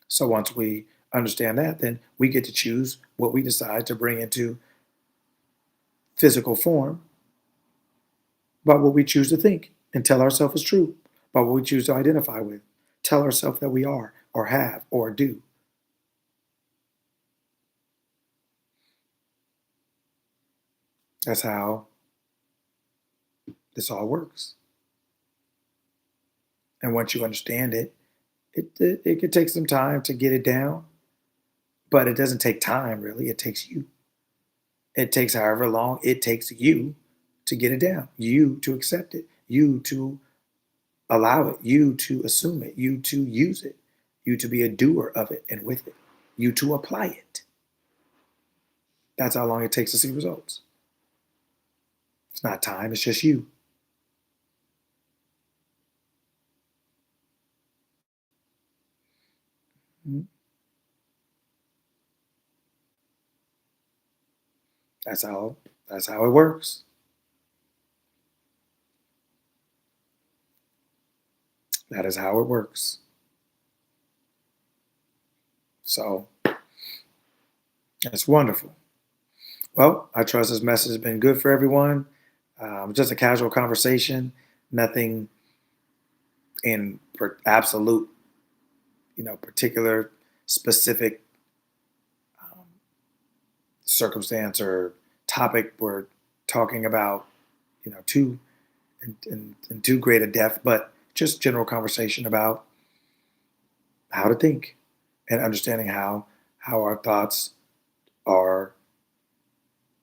So once we understand that, then we get to choose what we decide to bring into physical form by what we choose to think and tell ourselves is true, by what we choose to identify with, tell ourselves that we are or have or do. That's how this all works. And once you understand it, it could take some time to get it down, but it doesn't take time really. It takes you. It takes however long it takes you to get it down, you to accept it, you to allow it, you to assume it, you to use it, you to be a doer of it and with it, you to apply it. That's how long it takes to see results. It's not time, it's just you. Mhm. That's how that's how it works. That is how it works. So it's wonderful. Well, I trust this message has been good for everyone. Just a casual conversation, nothing in absolute, particular, specific um, circumstance or topic we're talking about, too in too great a depth, but just general conversation about how to think and understanding how our thoughts are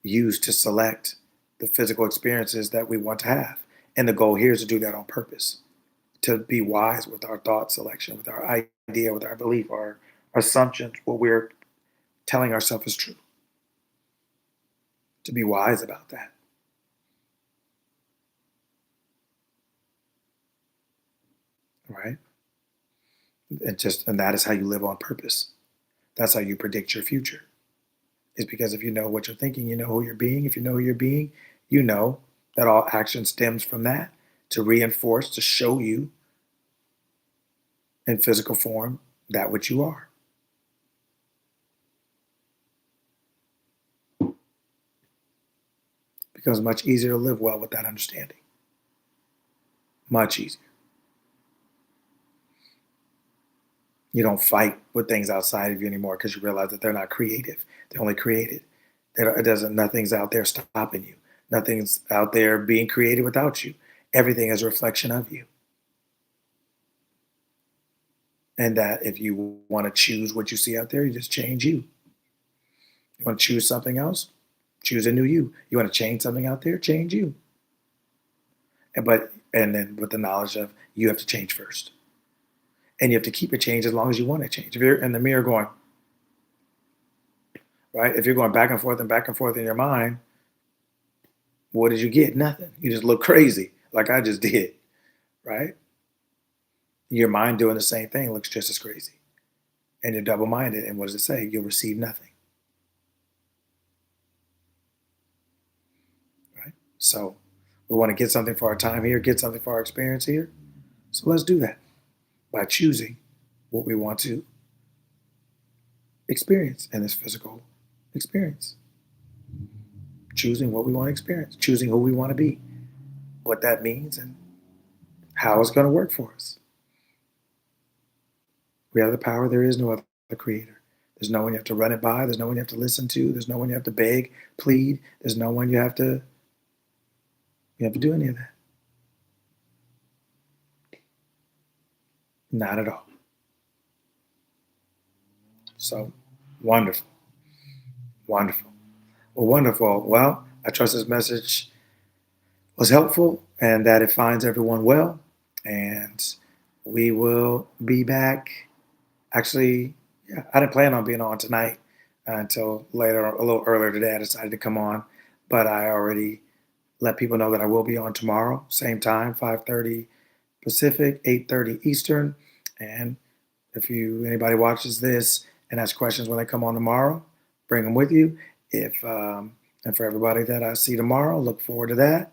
used to select the physical experiences that we want to have. And the goal here is to do that on purpose, to be wise with our thought selection, with our idea, with our belief, our assumptions, what we're telling ourselves is true, to be wise about that, right? And that is how you live on purpose. That's how you predict your future. Is because if you know what you're thinking, you know who you're being. If you know who you're being, you know that all action stems from that to reinforce, to show you in physical form that which you are. It becomes much easier to live well with that understanding. Much easier. You don't fight with things outside of you anymore because you realize that they're not creative. They're only created. It doesn't. Nothing's out there stopping you. Nothing's out there being created without you. Everything is a reflection of you. And that if you want to choose what you see out there, you just change you. You want to choose something else? Choose a new you. You want to change something out there? Change you. And then with the knowledge of you have to change first. And you have to keep it changed as long as you want to change. If you're in the mirror going, right? If you're going back and forth in your mind, what did you get? Nothing. You just look crazy, like I just did, right? Your mind doing the same thing looks just as crazy. And you're double minded. And what does it say? You'll receive nothing, right? So we want to get something for our time here, get something for our experience here. So let's do that by choosing what we want to experience in this physical experience, choosing what we want to experience, choosing who we want to be, what that means, and how it's going to work for us. We have the power. There is no other creator. There's no one you have to run it by. There's no one you have to listen to. There's no one you have to beg, plead. There's no one you have to do any of that. Not at all. So wonderful. Wonderful. Well, wonderful. Well, I trust this message was helpful and that it finds everyone well. And we will be back. Actually, yeah, I didn't plan on being on tonight until later, a little earlier today. I decided to come on, but I already let people know that I will be on tomorrow, same time, 5:30 Pacific, 8:30 Eastern. And if anybody watches this and has questions when they come on tomorrow, bring them with you. If and for everybody that I see tomorrow, look forward to that.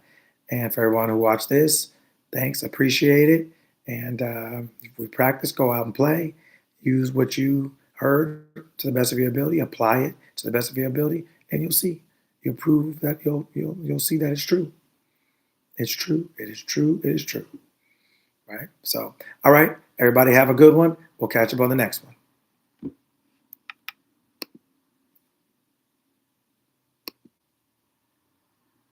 And for everyone who watched this, thanks, appreciate it. And if we practice, go out and play, use what you heard to the best of your ability, apply it to the best of your ability, and you'll see. You'll prove that you'll see that it's true. It's true. It is true. It is true. Right. So, all right, everybody, have a good one. We'll catch up on the next one.